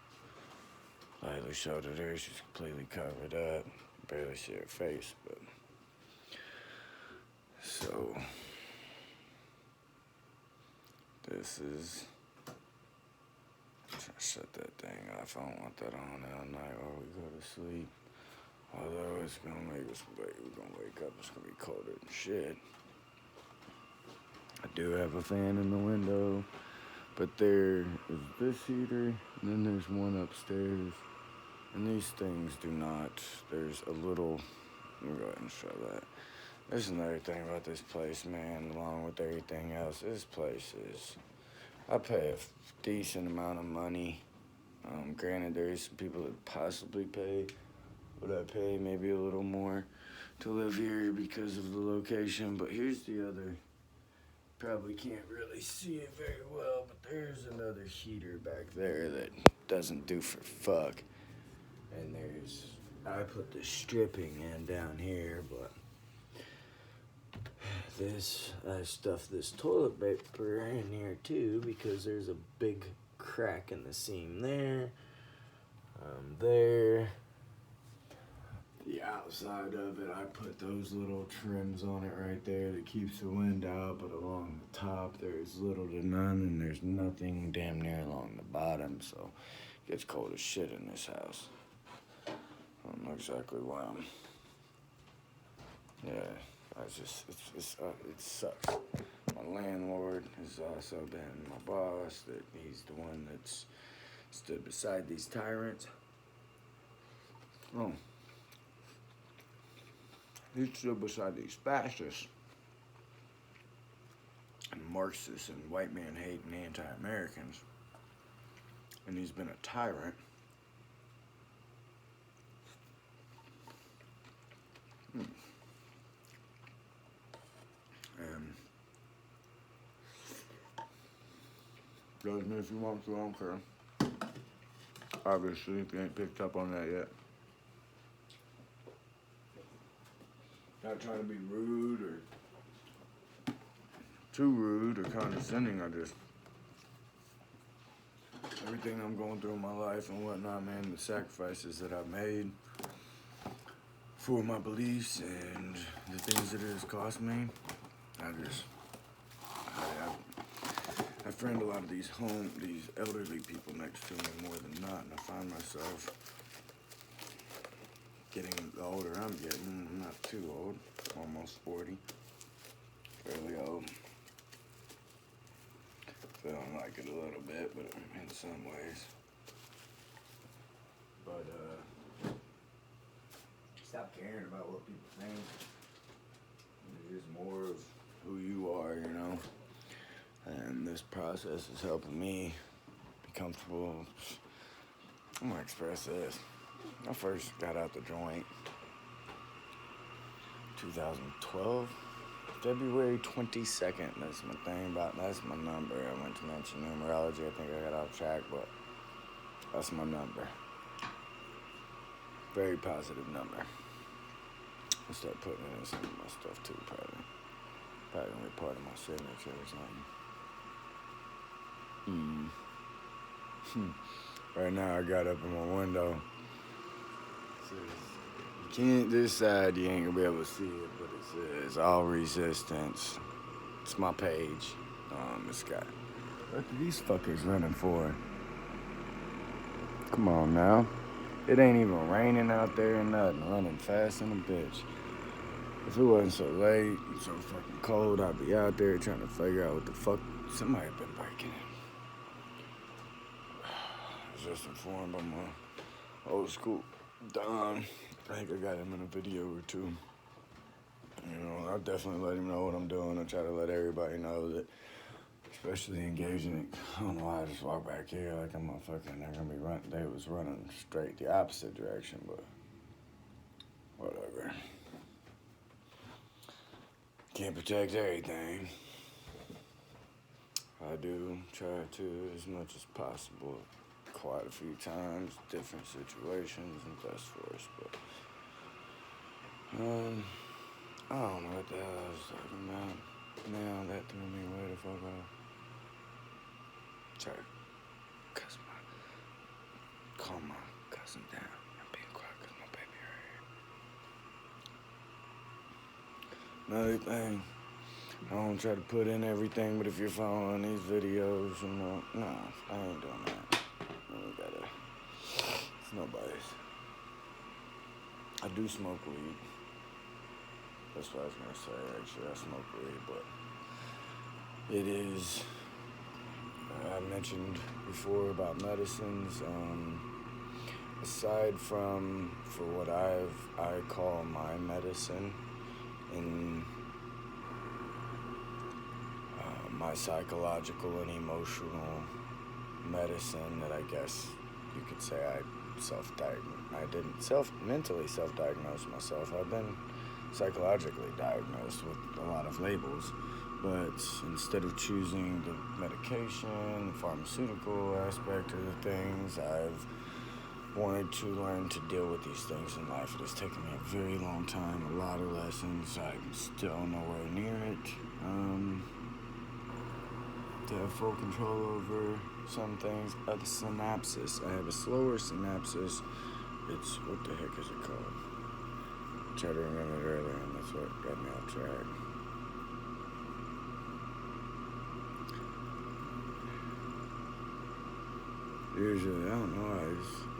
I lightly showed it her. She's completely covered up, barely see her face, but, so, this is, shut that thing off. I don't want that on all night while we go to sleep. Although it's gonna make us wait, we're gonna wake up, it's gonna be colder than shit. I do have a fan in the window, but there is this heater, and then there's one upstairs. And these things do not, there's a little, let me go ahead and show that. There's another thing about this place, man, along with everything else. This place is, I pay a decent amount of money. Granted, there is some people that possibly pay what I pay, maybe a little more, to live here because of the location. But here's the other, probably can't really see it very well, but there's another heater back there that doesn't do for fuck. And there's, I put the stripping in down here, but this, I stuffed this toilet paper in here too because there's a big crack in the seam there. There. The outside of it, I put those little trims on it right there that keeps the wind out, but along the top there's little to none, and there's nothing damn near along the bottom, so it gets cold as shit in this house. I don't know exactly why it sucks. My landlord has also been my boss, that he's the one that's stood beside these tyrants. Oh. He stood beside these fascists and Marxists and white man hating anti-Americans. And he's been a tyrant. Judge me if you want to, I don't care. Obviously, if you ain't picked up on that yet. Not trying to be rude or too rude or condescending. Everything I'm going through in my life and whatnot, man, the sacrifices that I've made for my beliefs and the things that it has cost me, I friend a lot of these elderly people next to me more than not, and I find myself getting the older I'm getting, I'm not too old, almost 40, fairly old. Feeling like it a little bit, but in some ways. But, stop caring about what people think. It is more of who you are, you know? And this process is helping me be comfortable. I'm gonna express this. I first got out the joint 2012, February 22nd. That's my number. I went to mention numerology. I think I got off track, but that's my number. Very positive number. I'll start putting it in some of my stuff too, probably. Probably gonna be part of my signature or something. Right now I got up in my window. It says, you can't decide, you ain't gonna be able to see it, but it says all resistance. It's my page. It's got, what are these fuckers running for? Come on now. It ain't even raining out there and nothing, running fast in a bitch. If it wasn't so late and so fucking cold, I'd be out there trying to figure out what the fuck somebody been breaking in. I was just informed by my old school Don. I think I got him in a video or two. You know, I'll definitely let him know what I'm doing. I try to let everybody know that, especially engaging it. I don't know why I just walked back here like I'm a fucking, they're gonna be running. They was running straight the opposite direction, but whatever. Can't protect everything. I do try to as much as possible. Quite a few times, different situations and task force, but I don't know what the hell I was talking about. Now that threw me way the fuck off. Sorry, calm my cousin down. I'm being quiet because my baby right here. Another thing, I don't try to put in everything, but if you're following these videos, you know, no, I ain't doing that. It's nobody's. I do smoke weed. That's what I was gonna say, actually. I smoke weed, but it is, I mentioned before about medicines, aside from, for what I call my medicine, in my psychological and emotional medicine that I guess you could say I didn't mentally self-diagnose myself. I've been psychologically diagnosed with a lot of labels, but instead of choosing the medication, the pharmaceutical aspect of the things, I've wanted to learn to deal with these things in life. It has taken me a very long time, a lot of lessons. I'm still nowhere near it. To have full control over some things. The synapses. I have a slower synapses. It's, what the heck is it called? I tried to remember it earlier, and that's what got me off track. Usually, I don't know why.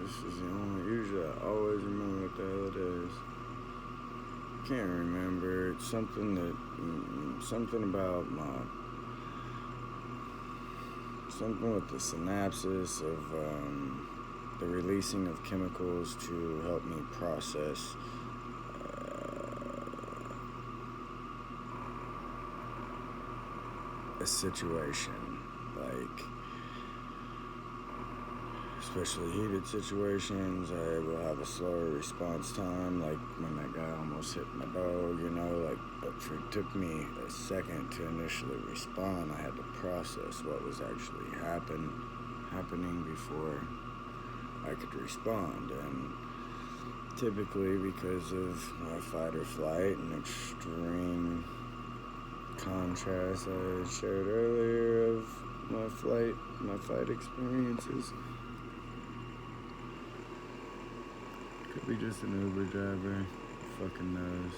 This is the only. Usually, I always remember what the hell it is. Can't remember. It's something about something with the synapses of the releasing of chemicals to help me process a situation, like especially heated situations. I will have a slower response time, like when that guy almost almost hit my dog, but it took me a second to initially respond. I had to process what was actually happening before I could respond. And typically, because of my fight or flight and extreme contrast I shared earlier of my fight experiences, could be just an Uber driver. Fucking knows.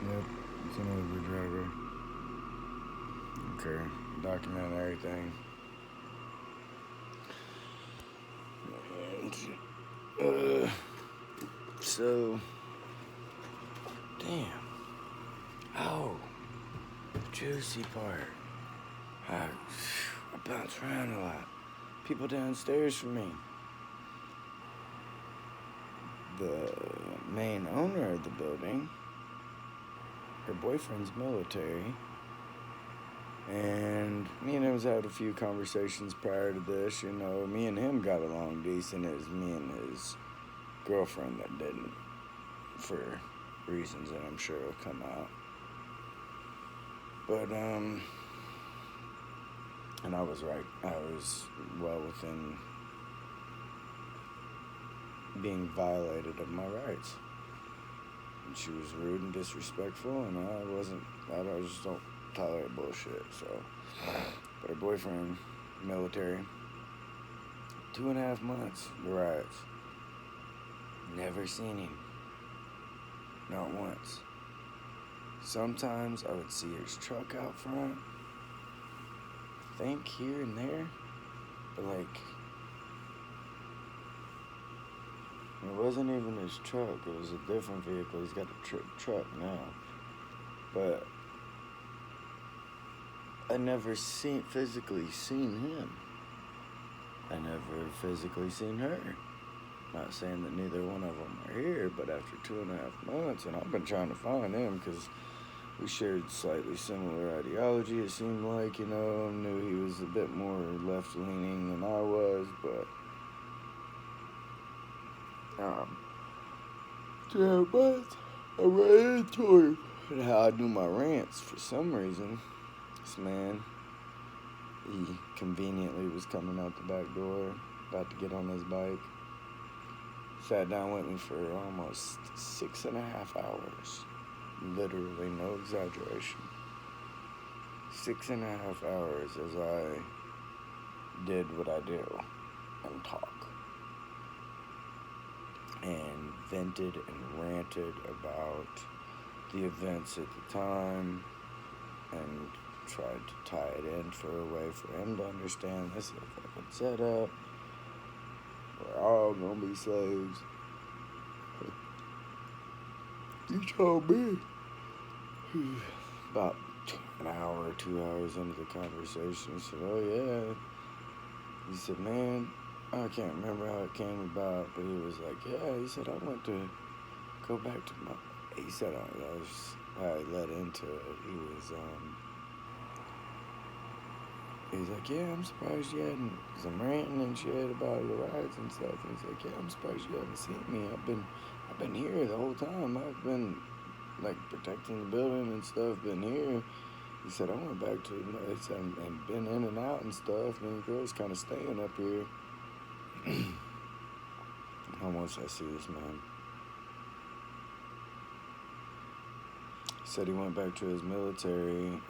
Yep, it's an Uber driver. Okay, document everything. And, so, damn. Oh, the juicy part. I bounce around a lot. People downstairs from me. The main owner of the building, her boyfriend's military, and me and him was had a few conversations prior to this. Me and him got along decent. It was me and his girlfriend that didn't, for reasons that I'm sure will come out. But, and I was right. I was well within being violated of my rights. And she was rude and disrespectful, and I just don't tolerate bullshit, so. But her boyfriend, military, 2.5 months, the riots. Never seen him. Not once. Sometimes I would see his truck out front. I think here and there. But it wasn't even his truck. It was a different vehicle. He's got a truck now. But I never physically seen him. I never physically seen her. Not saying that neither one of them are here, but after 2.5 months, and I've been trying to find him because we shared slightly similar ideology. It seemed like, I knew he was a bit more left-leaning than I was, but 2.5 months, I ran into him. And how I do my rants, for some reason, this man, he conveniently was coming out the back door, about to get on his bike. Sat down with me for almost 6.5 hours. Literally, no exaggeration. 6.5 hours as I did what I do and talk. And vented and ranted about the events at the time and tried to tie it in for a way for him to understand this is a fucking setup. We're all gonna be slaves. He told me about an hour or 2 hours into the conversation, he said, oh yeah. He said, man, I can't remember how it came about, but he was like, yeah, he said, I went to go back to he said, that was how he led into it. He was like, yeah, I'm surprised you hadn't, because I'm ranting and shit about the riots and stuff, and he's like, yeah, I'm surprised you haven't seen me. I've been here the whole time. I've been, protecting the building and stuff, been here. He said, I went back to the place and been in and out and stuff, and the girl's kind of staying up here. How much I see this man. He said he went back to his military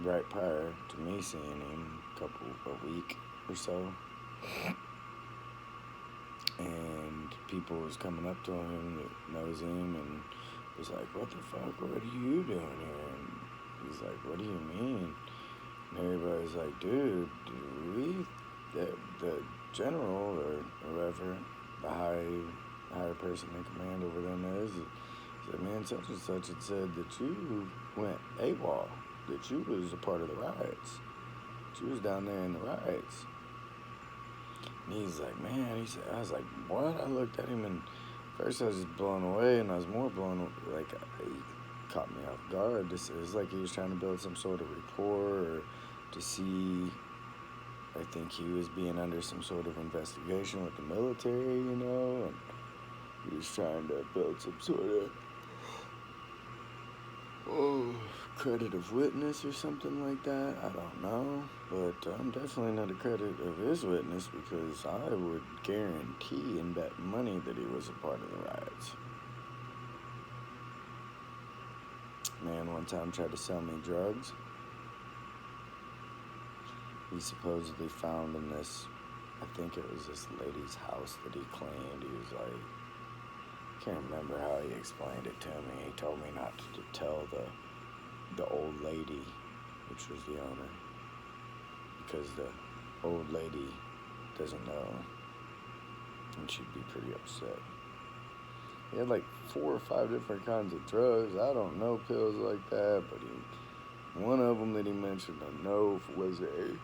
right prior to me seeing him, a week or so. And people was coming up to him that knows him and was like, what the fuck, what are you doing here? And he's like, what do you mean? And everybody's like, dude, the general or whoever, the higher person in command over them said, man, such and such had said that you went AWOL, that you was a part of the riots. She was down there in the riots. And he's like, man, I was like, what? I looked at him and first I was just blown away, and I was more blown away, he caught me off guard. It was like he was trying to build some sort of rapport or to see I think he was being under some sort of investigation with the military, and he was trying to build some sort of credit of witness or something like that. I don't know, but I'm definitely not a credit of his witness because I would guarantee and bet money that he was a part of the riots. Man one time tried to sell me drugs. He supposedly found in this, I think it was this lady's house that he claimed. He was like, I can't remember how he explained it to me. He told me not to tell the old lady, which was the owner, because the old lady doesn't know, and she'd be pretty upset. He had like 4 or 5 different kinds of drugs. I don't know pills like that, but one of them that he mentioned I know was a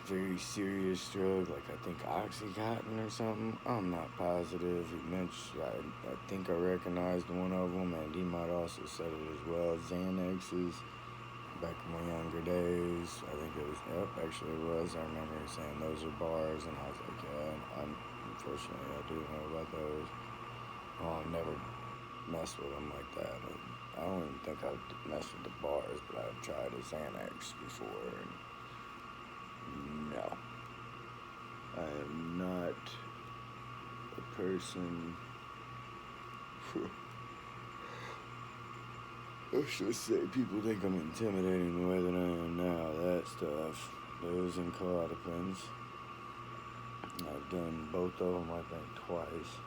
very serious drug, like I think Oxycontin or something. I'm not positive. He mentioned, I think I recognized one of them, and he might also said it as well. Xanaxes, back in my younger days. I think it was, actually it was. I remember saying those are bars, and I was like, yeah, unfortunately I do know about those. Well, I've never messed with them like that. I don't even think I've messed with the bars, but I've tried a Xanax before, and no. I am not a person, let's just say people think I'm intimidating the way that I am now, that stuff. Those and Klonopins. I've done both of them, I think, twice.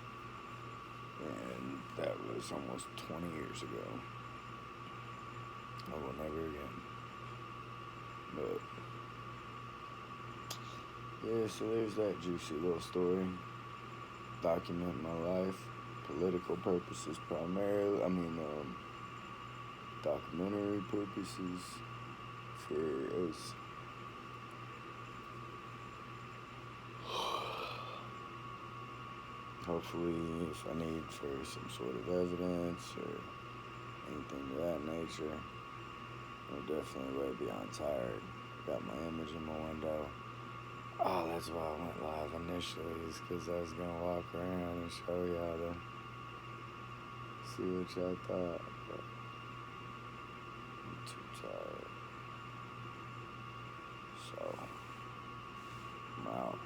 And that was almost 20 years ago. I will never again. But, yeah, so there's that juicy little story. Document my life. Political purposes primarily. Documentary purposes for us. Hopefully, if I need for some sort of evidence or anything of that nature, I'll definitely way beyond tired. Got my image in my window. Oh, that's why I went live initially, is because I was going to walk around and show y'all to see what y'all thought. But I'm too tired. So, I'm out.